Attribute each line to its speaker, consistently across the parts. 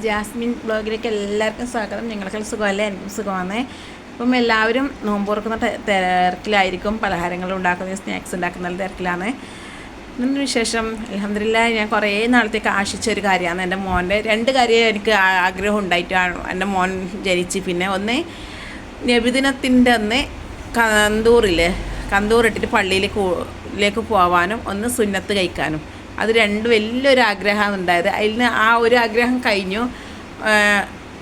Speaker 1: Jasmine ബ്ലോഗിലേക്ക് എല്ലാവർക്കും സ്വാഗതം. ഞങ്ങൾക്ക് സുഖമല്ലേ? എനിക്കും സുഖമാണ്. അപ്പം എല്ലാവരും നോമ്പ് തുറക്കുന്ന തിരക്കിലായിരിക്കും. പലഹാരങ്ങൾ ഉണ്ടാക്കുന്ന, സ്നാക്സ് ഉണ്ടാക്കുന്ന തിരക്കിലാണ്. ഇതിന് വിശേഷം അൽഹംദുലില്ലാഹ് ഞാൻ കുറേ നാളത്തേക്ക് ആശിച്ചൊരു കാര്യമാണ്. എൻ്റെ മോൻ്റെ 2 കാര്യം എനിക്ക് ആഗ്രഹം ഉണ്ടായിട്ടാണ് എൻ്റെ മോൻ ജനിച്ച്. പിന്നെ ഒന്ന് നബിദിനത്തിൻ്റെ അന്ന് കന്തൂറിട്ടിട്ട് പള്ളിയിലേക്ക് പോകാനും, ഒന്ന് സുന്നത്ത് കഴിക്കാനും. അത് 2 വലിയൊരു ആഗ്രഹമാണ് ഉണ്ടായത്. അതിന് ആ ഒരു ആഗ്രഹം കഴിഞ്ഞു.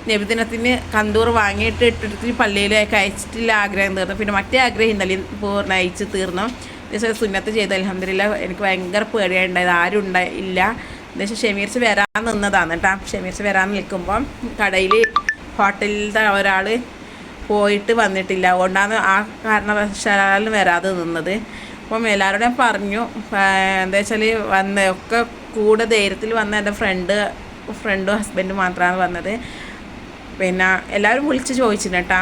Speaker 1: നബിദിനത്തിന് കന്തൂർ വാങ്ങിയിട്ട് ഇട്ടിട്ട് പള്ളിയിലേക്ക് അയച്ചിട്ടുള്ള ആഗ്രഹം തീർന്നു. പിന്നെ മറ്റേ ആഗ്രഹം ഇന്നലെ പൂർണ്ണയിച്ച് തീർന്നു. എന്നുവെച്ചാൽ സുന്നത്ത് ചെയ്ത് അൽഹംദുലില്ലാഹ് എനിക്ക് ഭയങ്കര പേടിയാണ് ഉണ്ടായത്. ആരും ഇല്ല. എന്നുവെച്ചാൽ ഷമീർച്ച് വരാൻ നിന്നതാണ് കേട്ടോ. ഷമീർച്ച് വരാൻ നിൽക്കുമ്പം കടയിൽ ഹോട്ടലിലത്തെ ഒരാൾ പോയിട്ട് വന്നിട്ടില്ല. അതുകൊണ്ടാണ് ആ കാരണവശാലും വരാതെ നിന്നത്. അപ്പം എല്ലാവരോടും പറഞ്ഞു, എന്താ വെച്ചാൽ ഒക്കെ കൂടെ ധൈര്യത്തിൽ വന്ന എൻ്റെ ഫ്രണ്ടും ഹസ്ബൻഡും മാത്രമാണ് വന്നത്. പിന്നെ എല്ലാവരും വിളിച്ച് ചോദിച്ചിരുന്നു കേട്ടോ.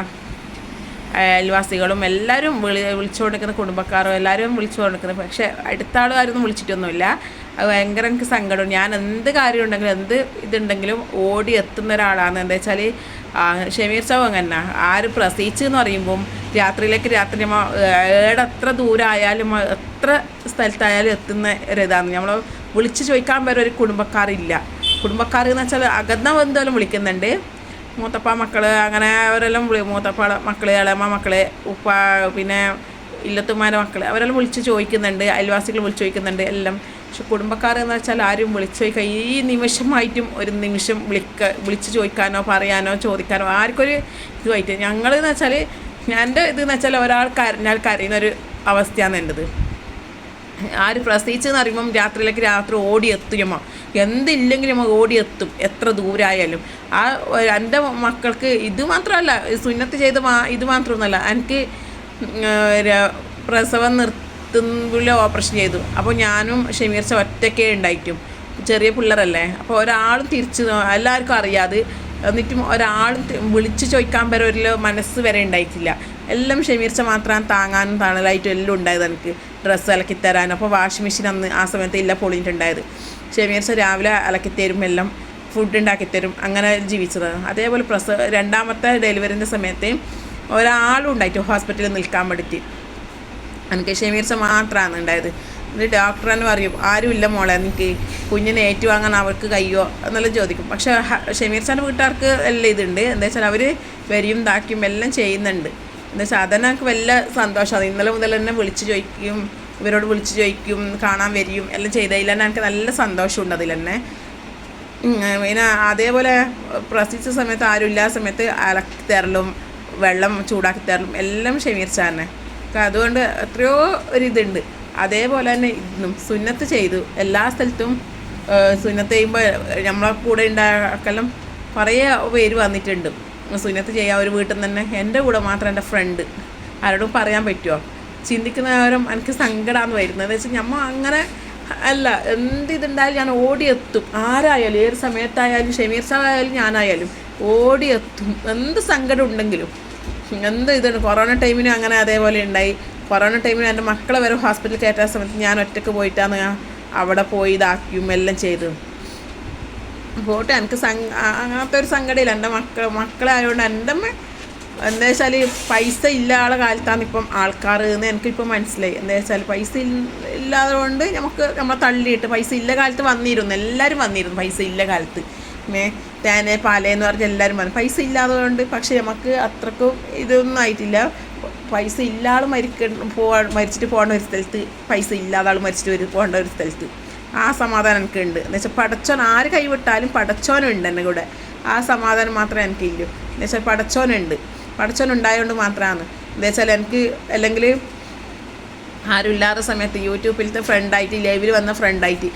Speaker 1: അയൽവാസികളും എല്ലാവരും വിളിച്ചു കൊടുക്കുന്ന കുടുംബക്കാരും എല്ലാവരും വിളിച്ചു കൊടുക്കുന്നത്. പക്ഷേ അടുത്ത ആളുകാരൊന്നും വിളിച്ചിട്ടൊന്നുമില്ല. അത് ഭയങ്കര എനിക്ക് സങ്കടം. ഞാൻ എന്ത് കാര്യം ഉണ്ടെങ്കിലും എന്ത് ഇതുണ്ടെങ്കിലും ഓടി എത്തുന്ന ഒരാളാണ്. എന്താ വെച്ചാൽ ഷമീർ ചാവ് അങ്ങനെ ആര് പ്രസവിച്ച് എന്ന് പറയുമ്പം രാത്രി എത്ര ദൂരമായാലും എത്ര സ്ഥലത്തായാലും എത്തുന്ന ഒരിതാണ്. നമ്മൾ വിളിച്ച് ചോദിക്കാൻ വരെ ഒരു കുടുംബക്കാരില്ല. കുടുംബക്കാർ എന്ന് വെച്ചാൽ അകന്ന ബന്ധുവെല്ലാം വിളിക്കുന്നുണ്ട്. മൂത്തപ്പ മക്കൾ അങ്ങനെ അവരെല്ലാം മൂത്തപ്പ മക്കൾ, ഇളയമ്മ മക്കൾ, ഉപ്പ, പിന്നെ ഇല്ലത്തുമാരെ മക്കൾ അവരെല്ലാം വിളിച്ച് ചോദിക്കുന്നുണ്ട്. അയൽവാസികൾ വിളിച്ച് ചോദിക്കുന്നുണ്ട് എല്ലാം. പക്ഷെ കുടുംബക്കാർ എന്ന് വെച്ചാൽ ആരും വിളിച്ച് ചോദിക്കുക ഈ നിമിഷമായിട്ടും ഒരു നിമിഷം വിളിച്ച് ചോദിക്കാനോ പറയാനോ ചോദിക്കാനോ ആർക്കൊരു ഇതുമായിട്ട്. ഞങ്ങളെന്ന് വെച്ചാൽ എൻ്റെ ഇതെന്ന് വെച്ചാൽ ഒരാൾ കരഞ്ഞാൽ കരയുന്നൊരു അവസ്ഥയാണ് എൻ്റെത്. ആര് പ്രസവിച്ചെന്ന് അറിയുമ്പം രാത്രി ഓടിയെത്തുമോ, എന്തില്ലെങ്കിലും നമ്മൾ ഓടിയെത്തും എത്ര ദൂരമായാലും. ആ എൻ്റെ മക്കൾക്ക് ഇത് മാത്രമല്ല, സുന്നത്ത് ചെയ്ത് ഇത് മാത്രമൊന്നുമല്ല, എനിക്ക് പ്രസവം നിർത്തുമ്പോൾ ഓപ്പറേഷൻ ചെയ്തു. അപ്പോൾ ഞാനും ഷമീർച്ച ഒറ്റയ്ക്കേ ഉണ്ടായിട്ടും, ചെറിയ പിള്ളേരല്ലേ. അപ്പോൾ ഒരാളും എല്ലാവർക്കും അറിയാതെ എന്നിട്ടും ഒരാളും വിളിച്ച് ചോദിക്കാൻ വരെ ഒരു മനസ്സ് വരെ ഉണ്ടായിട്ടില്ല. എല്ലാം ഷമീർച്ച മാത്രം താങ്ങാനും തണലായിട്ടും എല്ലാം ഉണ്ടായത്. എനിക്ക് ഡ്രസ്സ് അലക്കിത്തരാനും. അപ്പോൾ വാഷിംഗ് മെഷീൻ അന്ന് ആ സമയത്ത് ഇല്ല പൊളിഞ്ഞിട്ടുണ്ടായത്. ഷമീർച്ച രാവിലെ അലക്കിത്തരും, എല്ലാം ഫുഡ് ഉണ്ടാക്കിത്തരും, അങ്ങനെ ജീവിച്ചതാണ്. അതേപോലെ രണ്ടാമത്തെ ഡെലിവറിൻ്റെ സമയത്ത് ഒരാളും ഉണ്ടായിട്ട് ഹോസ്പിറ്റലിൽ നിൽക്കാൻ വേണ്ടിയിട്ട് എനിക്ക് ഷമീർച്ച മാത്രമാണ് ഉണ്ടായത്. എന്നിട്ട് ഡോക്ടർ തന്നെ പറയും ആരുമില്ല മോളെ, എനിക്ക് കുഞ്ഞിനെ ഏറ്റുവാങ്ങാൻ അവർക്ക് കഴിയുമോ എന്നെല്ലാം ചോദിക്കും. പക്ഷേ ഷമീർച്ചാൻ്റെ വീട്ടുകാർക്ക് എല്ലാം ഇതുണ്ട്. എന്താ വെച്ചാൽ അവർ വരിയും താക്കിയും എല്ലാം ചെയ്യുന്നുണ്ട്. എന്താ വെച്ചാൽ അതന്നെ എനിക്ക് വലിയ സന്തോഷമാണ്. ഇന്നലെ മുതൽ തന്നെ വിളിച്ച് ചോദിക്കും, ഇവരോട് വിളിച്ച് ചോദിക്കും, കാണാൻ വരികയും എല്ലാം ചെയ്തതിൽ തന്നെ എനിക്ക് നല്ല സന്തോഷമുണ്ട് അതിൽ തന്നെ. പിന്നെ അതേപോലെ പ്രസവിച്ച സമയത്ത് ആരും ഇല്ലാത്ത സമയത്ത് അലക്കി തരലും വെള്ളം ചൂടാക്കി തരലും എല്ലാം ഷമീർച്ച തന്നെ. അതുകൊണ്ട് എത്രയോ ഒരിതുണ്ട്. അതേപോലെ തന്നെ ഇന്നും സുന്നത്ത് ചെയ്തു. എല്ലാ സ്ഥലത്തും സുന്നത്ത് ചെയ്യുമ്പോൾ നമ്മളെ കൂടെ ഉണ്ടാക്കെല്ലാം കുറേ പേര് വന്നിട്ടുണ്ട് സുന്നത്ത് ചെയ്യാൻ ഒരു വീട്ടിൽ നിന്ന് തന്നെ. എൻ്റെ കൂടെ മാത്രം എൻ്റെ ഫ്രണ്ട്. ആരോടും പറയാൻ പറ്റുമോ? ചിന്തിക്കുന്നവരും എനിക്ക് സങ്കടമാണ് വരുന്നത്. എന്ന് വെച്ചാൽ നമ്മൾ അങ്ങനെ അല്ല, ഇതുണ്ടായാലും ഞാൻ ഓടിയെത്തും. ആരായാലും ഏത് സമയത്തായാലും ഷമീർ സാഹായാലും ഞാനായാലും ഓടിയെത്തും. എന്ത് സങ്കടം ഉണ്ടെങ്കിലും എന്ത് ഇതാണ്. കൊറോണ ടൈമിനും അങ്ങനെ അതേപോലെ ഉണ്ടായി. കൊറോണ ടൈമിൽ എൻ്റെ മക്കളെ വരെ ഹോസ്പിറ്റലിൽ കയറ്റാൻ സമയത്ത് ഞാൻ ഒറ്റയ്ക്ക് പോയിട്ടാണ് അവിടെ പോയി ഇതാക്കിയും എല്ലാം ചെയ്തു പോട്ടെ. എനിക്ക് അങ്ങനത്തെ ഒരു സങ്കടമില്ല. എൻ്റെ മക്കളായതുകൊണ്ട് എൻ്റെ എന്താ വെച്ചാൽ പൈസ ഇല്ലാത്ത കാലത്താണ് ഇപ്പം ആൾക്കാർ എന്ന് എനിക്കിപ്പോൾ മനസ്സിലായി. എന്താ വെച്ചാൽ പൈസ ഇല്ലാതെ കൊണ്ട് നമ്മളെ തള്ളിയിട്ട് പൈസ ഇല്ല കാലത്ത് വന്നിരുന്നു, എല്ലാവരും വന്നിരുന്നു. പൈസ ഇല്ല കാലത്ത് തേനെ പാലേന്ന് പറഞ്ഞ് എല്ലാവരും വന്നു. പൈസ ഇല്ലാതെ കൊണ്ട് പക്ഷേ നമുക്ക് അത്രക്കും ഇതൊന്നും ആയിട്ടില്ല. പൈസ ഇല്ലാതെ മരിച്ചിട്ട് പോകേണ്ട ഒരു സ്ഥലത്ത്, പൈസ ഇല്ലാതെ ആൾ മരിച്ചിട്ട് പോകേണ്ട ഒരു സ്ഥലത്ത് ആ സമാധാനം എനിക്കുണ്ട്. എന്ന് വെച്ചാൽ പടച്ചോൻ ആര് കൈവിട്ടാലും പടച്ചോനുണ്ട് എൻ്റെ കൂടെ. ആ സമാധാനം മാത്രമേ എനിക്കില്ലൂ. എന്ന് വെച്ചാൽ പടച്ചോൻ ഉണ്ടായതുകൊണ്ട് മാത്രമാണ്. എന്താ വെച്ചാൽ എനിക്ക് അല്ലെങ്കിൽ ആരും ഇല്ലാത്ത സമയത്ത് യൂട്യൂബിലത്തെ ഫ്രണ്ടായിട്ട്, ലൈവിൽ വന്ന ഫ്രണ്ടായിട്ട്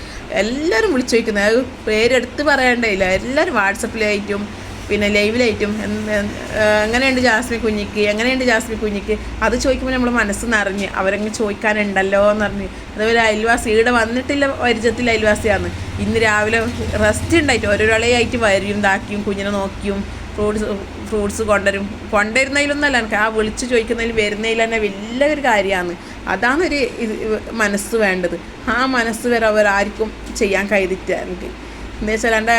Speaker 1: എല്ലാവരും വിളിച്ചു ചോദിക്കുന്നത്, പേരെടുത്ത് പറയേണ്ടതില്ല. എല്ലാവരും വാട്സപ്പിലായിട്ടും പിന്നെ ലൈവിലായിട്ടും എങ്ങനെയുണ്ട് ജാസ്മിൻ കുഞ്ഞിക്ക് അത് ചോദിക്കുമ്പോൾ നമ്മൾ മനസ്സ് നിറഞ്ഞ് അവരങ്ങ് ചോദിക്കാനുണ്ടല്ലോ എന്ന് പറഞ്ഞ്. അതുപോലെ അയൽവാസി ഇവിടെ വന്നിട്ടില്ല, പരിചയത്തിൽ അയൽവാസിയാണ്. ഇന്ന് രാവിലെ റെസ്റ്റ് ഉണ്ടായിട്ട് ഒരാളെയായിട്ട് വരും ഇതാക്കിയും കുഞ്ഞിനെ നോക്കിയും ഫ്രൂട്ട്സ് കൊണ്ടുവരുന്നതിലൊന്നല്ല, എനിക്ക് ആ വിളിച്ച് ചോദിക്കുന്നതിൽ വരുന്നതിൽ തന്നെ വലിയൊരു കാര്യമാണ്. അതാണൊരു മനസ്സ് വേണ്ടത്. ആ മനസ്സ് വരെ അവരാർക്കും ചെയ്യാൻ കഴിയില്ല എനിക്ക്. എന്താ വെച്ചാൽ എൻ്റെ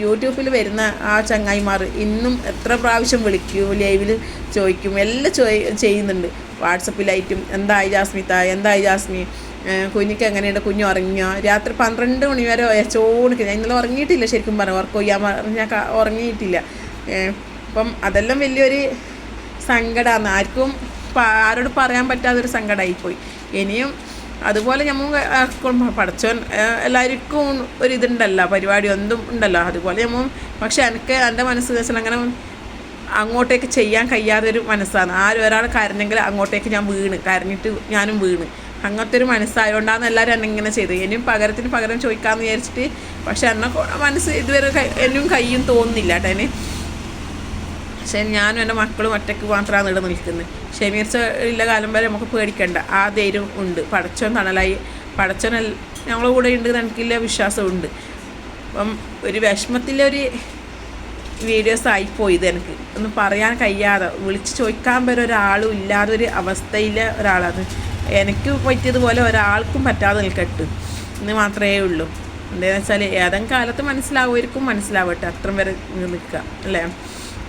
Speaker 1: യൂട്യൂബിൽ വരുന്ന ആ ചങ്ങായിമാർ ഇന്നും എത്ര പ്രാവശ്യം വിളിക്കും, ലൈവിൽ ചോദിക്കും, എല്ലാം ചെയ്യുന്നുണ്ട്. വാട്സപ്പിലായിട്ടും എന്തായി ജാസ്മിത്ത, എന്തായി ജാസ്മി, കുഞ്ഞിക്ക് എങ്ങനെയുണ്ട്, കുഞ്ഞ് ഉറങ്ങിയോ, രാത്രി 12 മണി വരെ ചോദിക്കുക. ഞാൻ ഇന്നലെ ഉറങ്ങിയിട്ടില്ല, ശരിക്കും പറഞ്ഞു ഉറക്കം ചെയ്യാൻ ഞാൻ ഉറങ്ങിയിട്ടില്ല. അപ്പം അതെല്ലാം വലിയൊരു സങ്കടമാണ്, ആരോട് പറയാൻ പറ്റാത്തൊരു സങ്കടമായിപ്പോയി. ഇനിയും അതുപോലെ നമ്മൾ പഠിച്ചവൻ എല്ലാവർക്കും ഒരിതുണ്ടല്ലോ, പരിപാടി ഒന്നും ഉണ്ടല്ലോ, അതുപോലെ നമ്മൾ. പക്ഷെ എനിക്ക് എൻ്റെ മനസ്സ് വെച്ചാൽ അങ്ങനെ അങ്ങോട്ടേക്ക് ചെയ്യാൻ കഴിയാതൊരു മനസ്സാണ്. ഒരാൾ കരഞ്ഞെങ്കിൽ അങ്ങോട്ടേക്ക് ഞാൻ കരഞ്ഞിട്ട് ഞാനും അങ്ങനത്തെ ഒരു മനസ്സായതുകൊണ്ടാണ് എല്ലാവരും എന്നെ ഇങ്ങനെ ചെയ്തത്. ഇനിയും പകരത്തിന് പകരം ചോദിക്കാമെന്ന് വിചാരിച്ചിട്ട്, പക്ഷെ എന്നെ മനസ്സ് ഇതുവരെ എന്നും കയ്യും തോന്നുന്നില്ല കേട്ടോ. പക്ഷേ ഞാനും എൻ്റെ മക്കളും ഒറ്റയ്ക്ക് മാത്രമാണ് ഇവിടെ നിൽക്കുന്നത്. ഷമീർച്ച ഉള്ള കാലം വരെ നമുക്ക് പേടിക്കണ്ട, ആ ധൈര്യം ഉണ്ട്. പടച്ചോൻ തണലായി, പടച്ചോൻ ഞങ്ങളുടെ കൂടെ ഉണ്ട്, എനിക്കില്ല വിശ്വാസമുണ്ട്. അപ്പം ഒരു വിഷമത്തിലൊരു വീഡിയോസ് ആയിപ്പോയത്, എനിക്ക് ഒന്നും പറയാൻ കഴിയാതെ, വിളിച്ച് ചോദിക്കാൻ വരെ ഒരാളും ഇല്ലാതൊരു അവസ്ഥയിലെ ഒരാളാണ്. എനിക്ക് പറ്റിയതുപോലെ ഒരാൾക്കും പറ്റാതെ നിൽക്കട്ടെ എന്ന് മാത്രമേ ഉള്ളൂ. എന്താണെന്ന് വെച്ചാൽ ഏതെങ്കിലും കാലത്ത് മനസ്സിലാവട്ടെ, അത്രയും വരെ നിൽക്കുക അല്ലേ.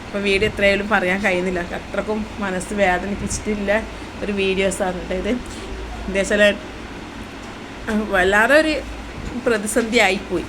Speaker 1: അപ്പോൾ വീഡിയോ എത്രയായാലും പറയാൻ കഴിയുന്നില്ല, അത്രക്കും മനസ്സ് വേദനിപ്പിച്ചിട്ടില്ല ഒരു വീഡിയോസാണ് കേട്ടോ ഇത്. എന്താ വെച്ചാൽ വല്ലാതെ ഒരു പ്രതിസന്ധി ആയിപ്പോയി.